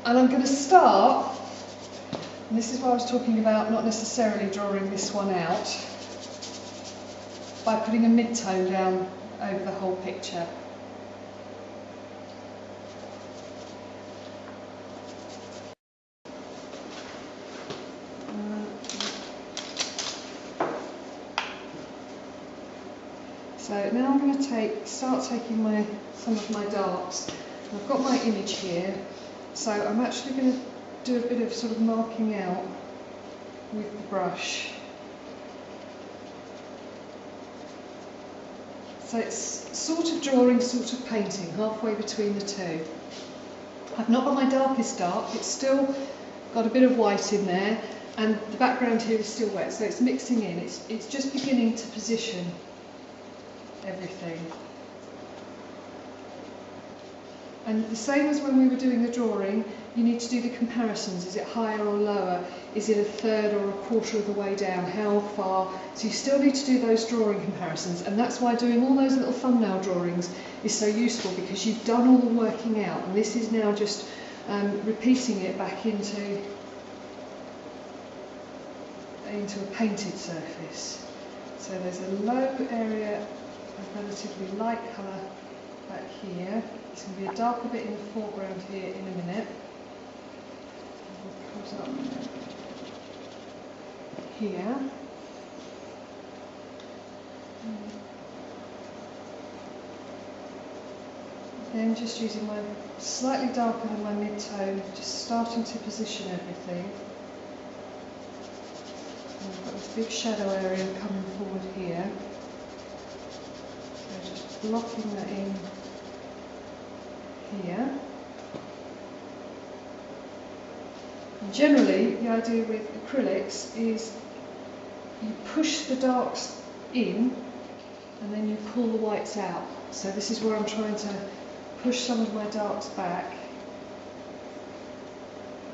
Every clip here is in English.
And I'm going to start, and this is what I was talking about, not necessarily drawing this one out, by putting a mid-tone down over the whole picture. So now I'm going to start taking some of my darks. I've got my image here, so I'm actually going to do a bit of sort of marking out with the brush. So it's sort of drawing, sort of painting, halfway between the two. I've not got my darkest dark, it's still got a bit of white in there, and the background here is still wet, so it's mixing in. It's just beginning to position everything. And the same as when we were doing the drawing, you need to do the comparisons. Is it higher or lower? Is it a third or a quarter of the way down? How far? So you still need to do those drawing comparisons, and that's why doing all those little thumbnail drawings is so useful, because you've done all the working out, and this is now just repeating it back into a painted surface. So there's a low area of relatively light colour back here. There's going to be a darker bit in the foreground here in a minute. Comes up here. Then just using my slightly darker than my mid-tone, just starting to position everything. And I've got this big shadow area coming forward here. So just blocking that in here. And generally, the idea with acrylics is you push the darks in and then you pull the whites out. So this is where I'm trying to push some of my darks back.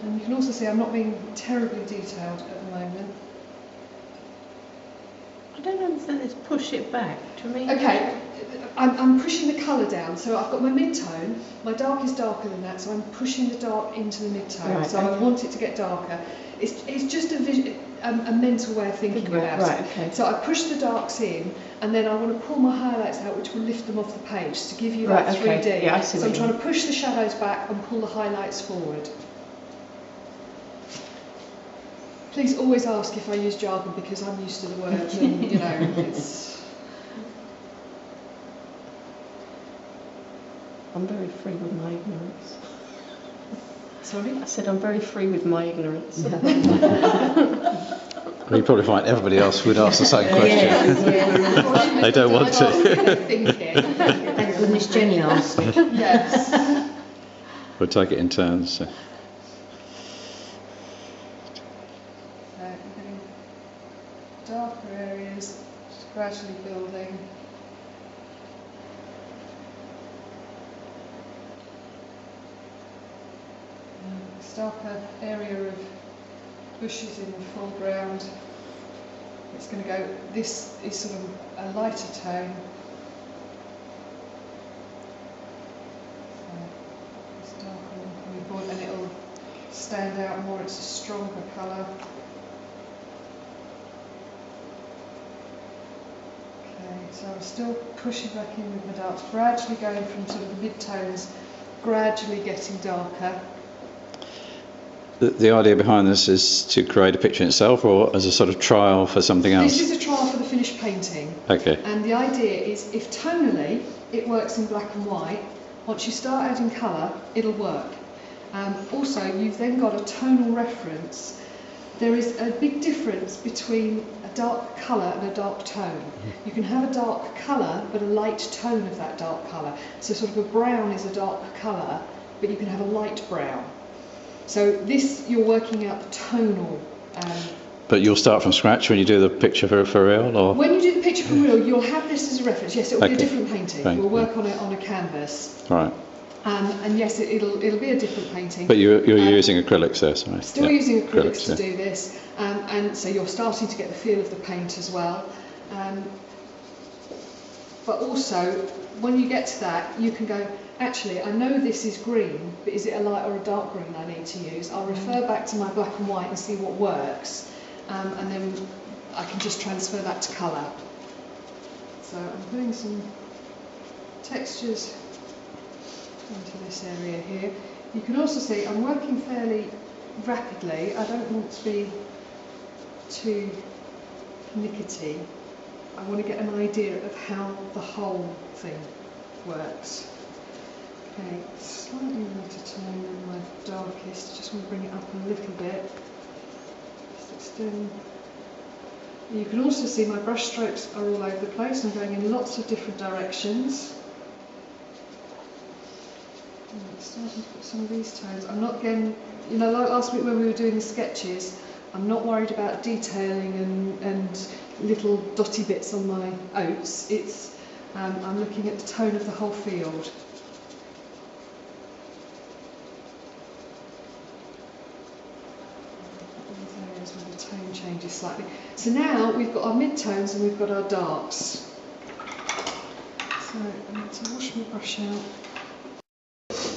And you can also see I'm not being terribly detailed at the moment. I don't understand this push it back. Do you mean? Okay, I'm pushing the colour down. So I've got my mid-tone, my dark is darker than that, so I'm pushing the dark into the mid-tone. Right, so I want it to get darker. It's just a mental way of thinking about it. Right, okay. So I push the darks in, and then I want to pull my highlights out, which will lift them off the page to give you that 3D. Okay. Yeah, I see. So I'm trying to push the shadows back and pull the highlights forward. Please always ask if I use jargon, because I'm used to the words, and you know, it's... I'm very free with my ignorance. Sorry? I said I'm very free with my ignorance. Well, you probably find everybody else would ask the same question. Yeah. They don't want to. Thank goodness Jenny asked me. Yes. We'll take it in turns. So. I'm getting darker areas, just gradually building. This darker area of bushes in the foreground. It's going to go, this is sort of a lighter tone. It's darker and it'll stand out more, it's a stronger colour. Okay, so I'm still pushing back in with my darks, gradually going from sort of the mid-tones, gradually getting darker. The idea behind this is to create a picture itself, or as a sort of trial for something else? This is a trial for the finished painting. Okay. And the idea is, if tonally it works in black and white, once you start adding colour, it'll work. Also, you've then got a tonal reference. There is a big difference between a dark colour and a dark tone. You can have a dark colour, but a light tone of that dark colour. So sort of a brown is a dark colour, but you can have a light brown. So this, you're working out the tonal. But you'll start from scratch when you do the picture for real, or? When you do the picture for real, you'll have this as a reference. Yes, it'll be a different painting. We'll work on it on a canvas. Right. And yes, it'll be a different painting. But you're using acrylics there, sorry. Still using acrylics to do this, and so you're starting to get the feel of the paint as well. But also, when you get to that, you can go, actually, I know this is green, but is it a light or a dark green I need to use? I'll refer back to my black and white and see what works, and then I can just transfer that to colour. So I'm putting some textures into this area here. You can also see I'm working fairly rapidly. I don't want to be too pernickety. I want to get an idea of how the whole thing works. Okay, slightly lighter tone than my darkest. Just want to bring it up a little bit. Just extend. You can also see my brush strokes are all over the place. I'm going in lots of different directions. I'm starting to put some of these tones. I'm not getting, you know, like last week when we were doing the sketches, I'm not worried about detailing and little dotty bits on my oats. It's I'm looking at the tone of the whole field. These areas where the tone changes slightly. So now we've got our mid-tones and we've got our darks. So I need to wash my brush out.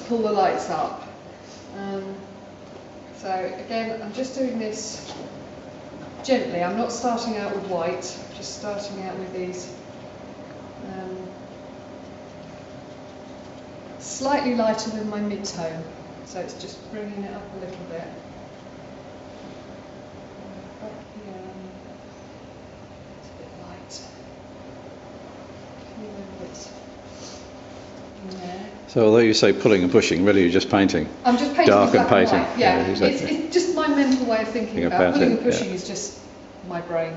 Pull the lights up. So again, I'm just doing this gently. I'm not starting out with white, I'm just starting out with these slightly lighter than my mid-tone. So it's just bringing it up a little bit. Back here, it's a bit light. A few little bits in there. So although you say pulling and pushing, really you're just painting? I'm just painting dark black and painting. white. Yeah, Yeah, exactly. It's just my mental way of thinking about pulling and pushing is just my brain.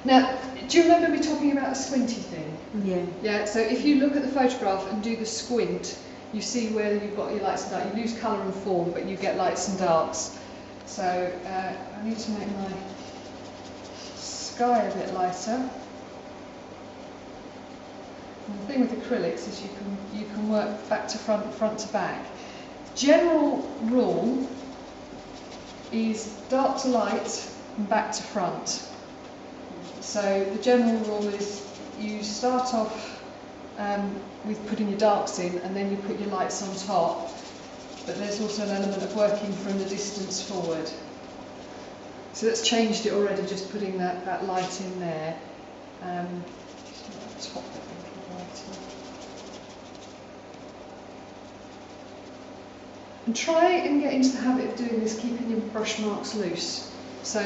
Now, do you remember me talking about a squinty thing? Yeah. Yeah, so if you look at the photograph and do the squint, you see where you've got your lights and darks. You lose colour and form, but you get lights and darks. So I need to make my sky a bit lighter. And the thing with acrylics is you can work back to front, front to back. General rule is dark to light and back to front. So the general rule is you start off with putting your darks in and then you put your lights on top, but there's also an element of working from the distance forward. So that's changed it already, just putting that light in there. Just top it a little lighter. And try and get into the habit of doing this, keeping your brush marks loose. So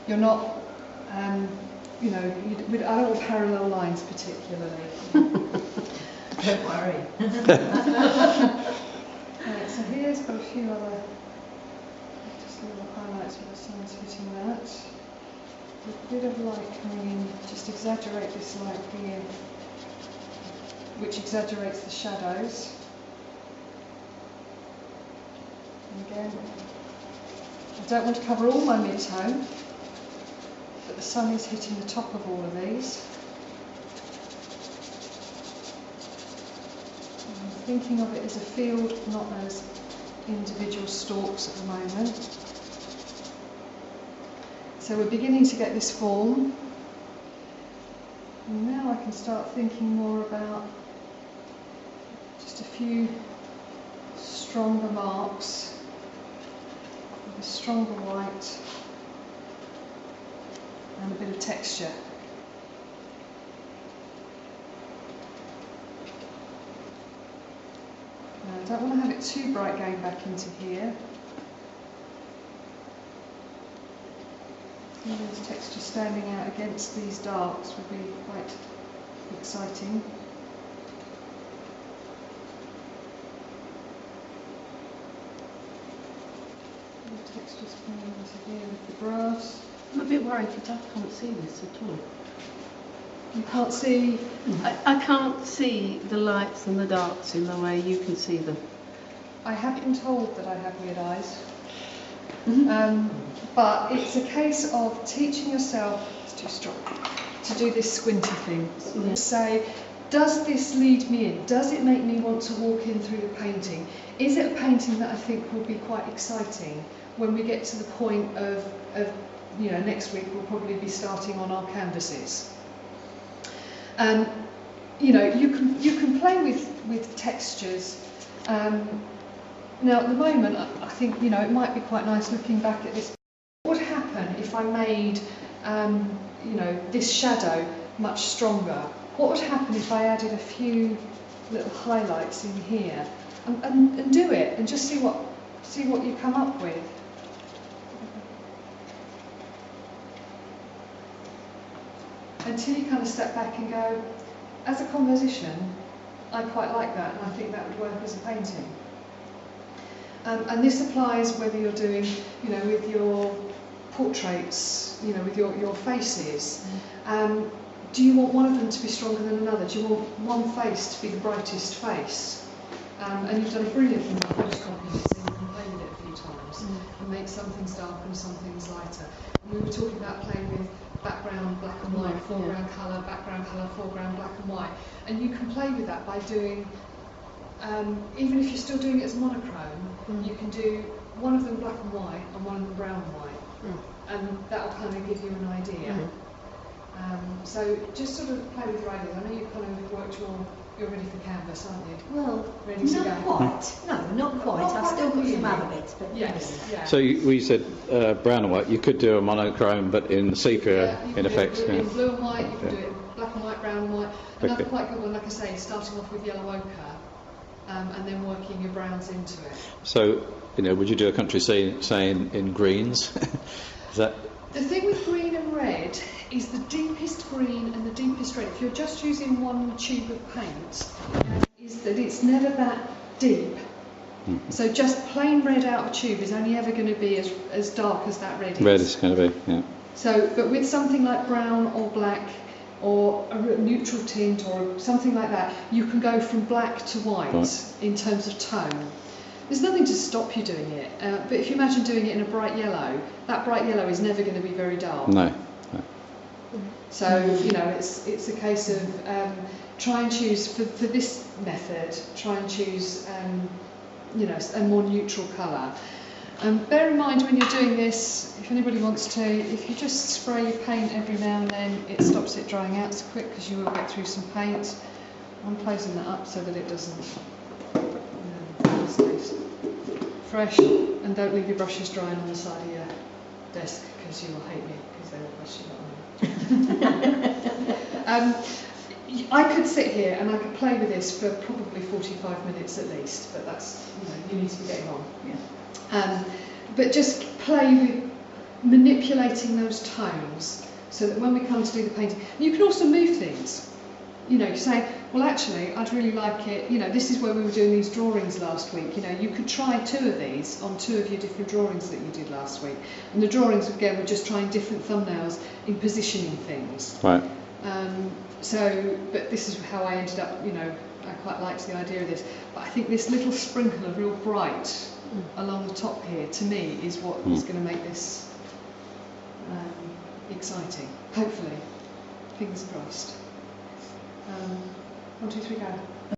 you're not, you know, I don't want parallel lines particularly. Don't worry. Right, so here's got a few other just little highlights where the sun's hitting that. A bit of light coming in, just exaggerate this light here, which exaggerates the shadows. And again, I don't want to cover all my mid-tone, but the sun is hitting the top of all of these. I'm thinking of it as a field, not as individual stalks at the moment. So we're beginning to get this form. And now I can start thinking more about just a few stronger marks, with a stronger white and a bit of texture. Now, I don't want to have it too bright going back into here. And there's texture standing out against these darks would be quite exciting. The texture's coming into here with the brass. I'm a bit worried because I can't see this at all. You can't see. I can't see the lights and the darks in the way you can see them. I have been told that I have weird eyes. But it's a case of teaching yourself, it's too strong, to do this squinty thing. Yeah. Say, does this lead me in? Does it make me want to walk in through the painting? Is it a painting that I think will be quite exciting when we get to the point of you know, next week we'll probably be starting on our canvases. you know, you can play with textures. Now at the moment, I think, you know, it might be quite nice looking back at this. What would happen if I made, you know, this shadow much stronger? What would happen if I added a few little highlights in here, and do it, and just see what you come up with? Until you kind of step back and go, as a composition, I quite like that, and I think that would work as a painting. And this applies whether you're doing, you know, with your portraits, you know, with your faces. Do you want one of them to be stronger than another? Do you want one face to be the brightest face? And you've done a brilliant thing with photocopying it, so you can play with it a few times and make some things darker and some things lighter. And we were talking about playing with background black and white, foreground colour, foreground black and white. And you can play with that by doing, even if you're still doing it as monochrome, you can do one of them black and white and one of them brown and white. And that will kind of give you an idea. So just sort of play with your ideas. I know you've kind of worked you're ready for canvas, aren't you? Well, ready to not go. quite. No, not quite. I've still got some other bits, but yes. Yeah. So we said brown and white. You could do a monochrome, but in sepia, in effect. You can do it in blue and white. You can do it in black and white, brown and white. Another quite good one, like I say, starting off with yellow ochre, and then working your browns into it. So, you know, would you do a country scene, say, in greens? Is that? The thing with green and red is the deepest green and the deepest red, if you're just using one tube of paint, is that it's never that deep. So just plain red out of a tube is only ever going to be as dark as that red is. Red is going to be, yeah. So, but with something like brown or black or a neutral tint or something like that, you can go from black to white in terms of tone. There's nothing to stop you doing it, but if you imagine doing it in a bright yellow, that bright yellow is never going to be very dark. No. So, you know, it's a case of try and choose, for this method, try and choose, you know, a more neutral colour. Bear in mind when you're doing this, if anybody wants to, if you just spray your paint every now and then, it stops it drying out so quick because you will get through some paint. I'm closing that up so that it doesn't stays fresh, and don't leave your brushes drying on the side of your desk because you will hate me because they will question it on you. I could sit here and I could play with this for probably 45 minutes at least, but that's, you know, you need to be getting on. Yeah. But just play with manipulating those tones so that when we come to do the painting, you can also move things. You know, you say, well, actually, I'd really like it, you know, this is where we were doing these drawings last week. You know, you could try 2 of these on 2 of your different drawings that you did last week. And the drawings, again, were just trying different thumbnails in positioning things. Right. So, but this is how I ended up, you know, I quite liked the idea of this. But I think this little sprinkle of real bright along the top here, to me, is what is going to make this exciting. Hopefully. Fingers crossed. 1, 2, 3, go.